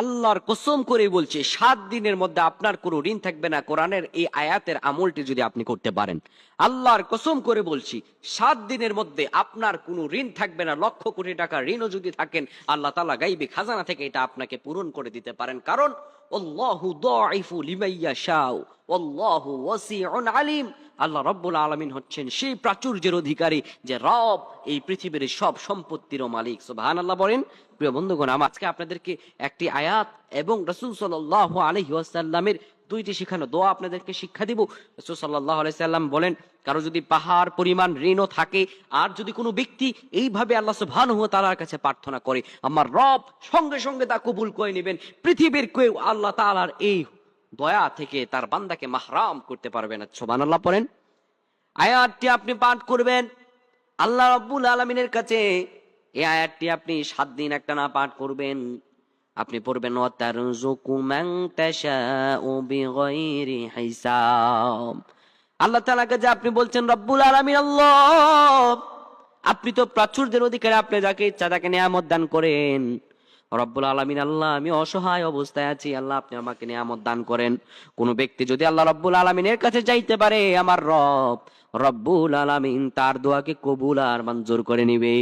আল্লাহর কসম করে বলছে 7 দিনের মধ্যে আপনার কোনো ঋণ থাকবে না। কোরআনের এই আয়াতের আমলটি যদি আপনি করতে পারেন, আল্লাহর কসম করে বলছি 7 দিনের মধ্যে আপনার কোনো ঋণ থাকবে না। লক্ষ কোটি টাকা ঋণও যদি থাকেন, আল্লাহ তাআলা গায়বী খাজানা থেকে এটা আপনাকে পূরণ করে দিতে পারেন। কারণ আল্লাহু দাঈফু লিমান ইয়াশাউ ওয়াল্লাহু ওয়াসিউন আলিম। আল্লাহ রাব্বুল আলামিন হচ্ছেন সেই প্রাচুর্যের অধিকারী, যে রব এই পৃথিবীর সব সম্পত্তিরও মালিক। সুবহানাল্লাহ বলেন। প্রিয় বন্ধুগণ, আমি আজকে আপনাদেরকে একটি আয়াত এবং রাসূল সাল্লাল্লাহু আলাইহি ওয়াসাল্লামের 2টি শিখানো দোয়া আপনাদেরকে শিক্ষা দিব। রাসূল সাল্লাল্লাহু আলাইহি সাল্লাম বলেন, কারো যদি পাহাড় পরিমাণ ঋণও থাকে, আর যদি কোনো ব্যক্তি এইভাবে আল্লাহ সুবহানাহু ওয়া তাআলার কাছে প্রার্থনা করে, আমার রব সঙ্গে সঙ্গে তা কবুল করে নেবেন। পৃথিবীর কেউ আল্লাহ তাআলার এই দয়া থেকে তার বান্দাকে মাহরাম করতে পারবে না। সুবহানাল্লাহ পড়েন। আয়াতটি আপনি পাঠ করবেন আল্লাহ রাব্বুল আলামিনের কাছে। এই আয়াতটি আপনি 7 দিন একটানা পাঠ করবেন। আপনি পড়বেন ওয়াতারযুকু মান তাশাউ বিগাইরি হিসাব। আল্লাহ তাআলার কাছে আপনি বলছেন, রব্বুল আলামিন আল্লাহ, আপনি তো প্রাচুর্যের অধিকারী, আপনি যাকে ইচ্ছা তাকে নিয়ামত দান করেন। রব্বুল আলামিন আল্লাহ, আমি অসহায় অবস্থায় আছি, আল্লাহ আপনি আমাকে নিয়ামত দান করেন। কোন ব্যক্তি যদি আল্লাহ রব্বুল আলামিনের কাছে যাইতে পারে, আমার রব রব্বুল আলামিন তার দোয়াকে কবুল আর মঞ্জুর করে নিবে।